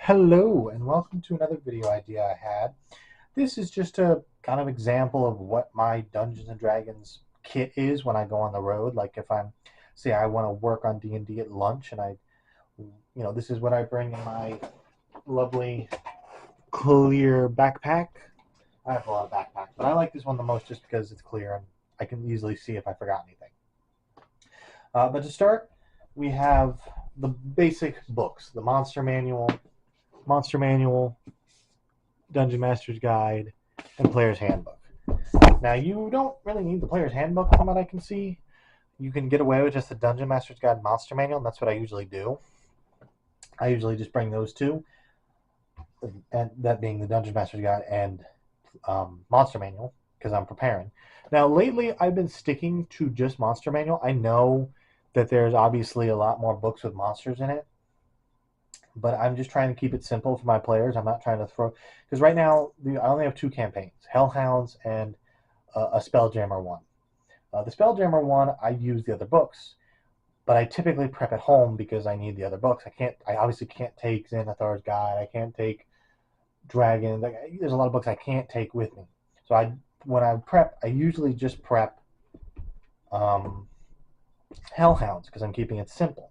Hello and welcome to another video idea I had. This is just a kind of example of what my Dungeons and Dragons kit is when I go on the road. Like if say I want to work on D&D at lunch and this is what I bring in my lovely clear backpack. I have a lot of backpacks, but I like this one the most just because it's clear and I can easily see if I forgot anything. But to start, we have the basic books, the Monster Manual, Dungeon Master's Guide, and Player's Handbook. Now, you don't really need the Player's Handbook from what I can see. You can get away with just the Dungeon Master's Guide and Monster Manual, and that's what I usually do. I usually just bring those two, and that being the Dungeon Master's Guide and Monster Manual, because I'm preparing. Now, lately, I've been sticking to just Monster Manual. I know that there's obviously a lot more books with monsters in it, but I'm just trying to keep it simple for my players. I'm not trying to throw, because right now I only have two campaigns: Hellhounds and a Spelljammer one. The Spelljammer one, I use the other books, but I typically prep at home because I need the other books. I obviously can't take Xanathar's Guide. I can't take Dragon. There's a lot of books I can't take with me. So when I prep, I usually just prep um, Hellhounds because I'm keeping it simple.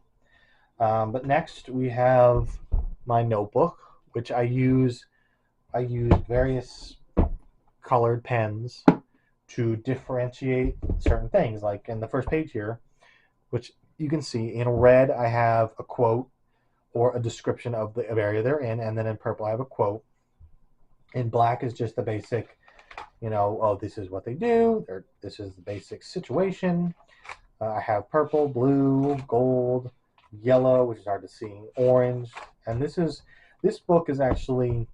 But next we have my notebook, which I use various colored pens to differentiate certain things. Like in the first page here, which you can see in red, I have a quote or a description of the area they're in, and then in purple, I have a quote. In black is just the basic, oh, this is what they do. This is the basic situation. I have purple, blue, gold, yellow, which is hard to see, orange, and this book is actually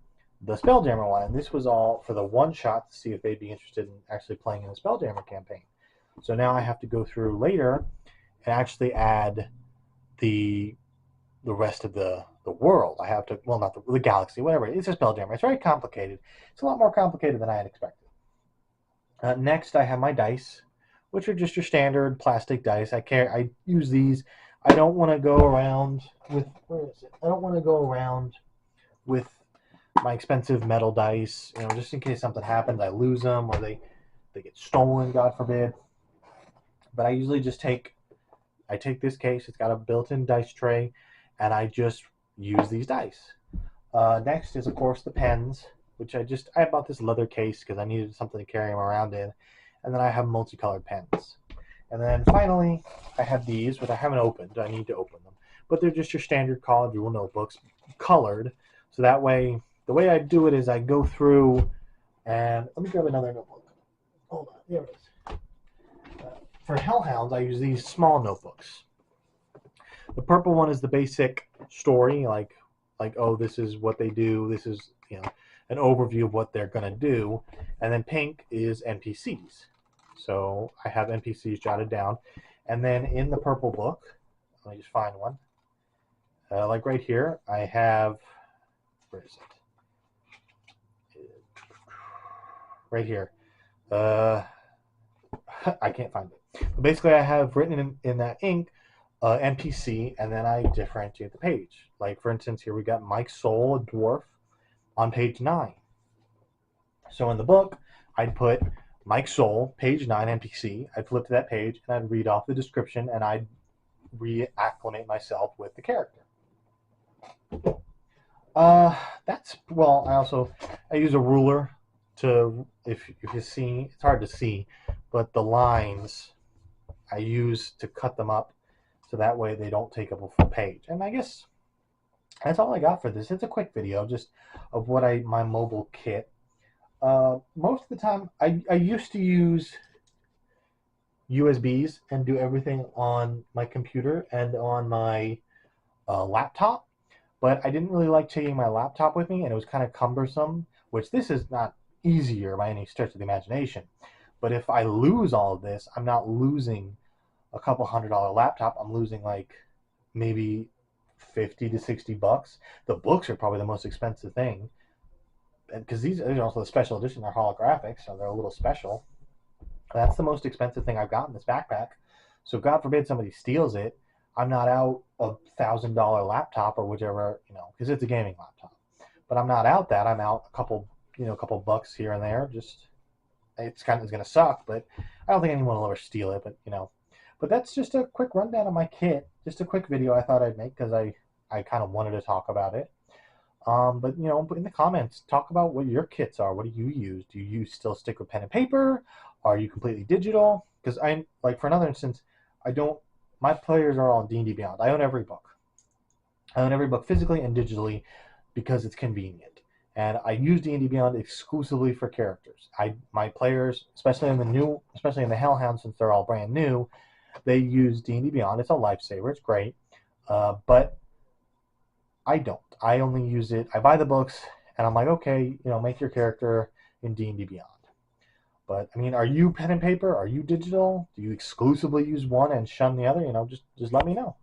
the Spelljammer one, and this was all for the one shot to see if they'd be interested in actually playing in the Spelljammer campaign. So now I have to go through later and actually add the rest of the world. I have to, well, not the galaxy, whatever. It's a Spelljammer. It's very complicated. It's a lot more complicated than I had expected. Next, I have my dice, which are just your standard plastic dice. I use these. I don't want to go around with, where is it? I don't want to go around with my expensive metal dice, just in case something happens, I lose them or they get stolen, God forbid. But I usually just take this case. It's got a built-in dice tray, and I just use these dice. Next is, of course, the pens, which I bought this leather case because I needed something to carry them around in. And then I have multicolored pens. And then finally, I have these, which I haven't opened. I need to open them. But they're just your standard college rule notebooks, colored. So that way, the way I do it is I go through and let me grab another notebook. Hold on, there it is. For Hellhounds, I use these small notebooks. The purple one is the basic story, like oh, this is what they do. This is an overview of what they're gonna do, and then pink is NPCs. So I have NPCs jotted down, and then in the purple book, let me just find one. Like right here, I have, where is it? Right here. I can't find it. But basically, I have written in that ink NPC, and then I differentiate the page. Like, for instance, here we got Mike Soul, a dwarf, on page 9. So in the book, I'd put Mike Soul, page 9 NPC. I'd flip to that page, and I'd read off the description, and I'd reacclimate myself with the character. I use a ruler to, if you see, it's hard to see, but the lines I use to cut them up so that way they don't take up a full page. And I guess that's all I got for this. It's a quick video just of my mobile kit. Most of the time, I used to use USBs and do everything on my computer and on my laptop, but I didn't really like taking my laptop with me, and it was kind of cumbersome, which this is not easier by any stretch of the imagination. But if I lose all of this, I'm not losing a couple $100 laptop. I'm losing like maybe 50 to 60 bucks. The books are probably the most expensive thing, because these are also the special edition. They're holographic, so they're a little special. That's the most expensive thing I've got in this backpack. So God forbid somebody steals it, I'm not out $1,000 laptop or whichever, because it's a gaming laptop. But I'm not out that. I'm out a couple bucks here and there. Just it's gonna suck, but I don't think anyone will ever steal it. But that's just a quick rundown of my kit. Just a quick video I thought I'd make because I kind of wanted to talk about it. But in the comments, talk about what your kits are. What do you use? Do you still stick with pen and paper? Are you completely digital? Because I like for another instance, I don't. My players are all D&D Beyond. I own every book. I own every book physically and digitally because it's convenient. And I use D&D Beyond exclusively for characters. My players, especially in the Hellhound, since they're all brand new, they use D&D Beyond. It's a lifesaver. It's great, but I don't. I only use it. I buy the books, and I'm like, okay, make your character in D&D Beyond. But I mean, are you pen and paper? Are you digital? Do you exclusively use one and shun the other? Just let me know.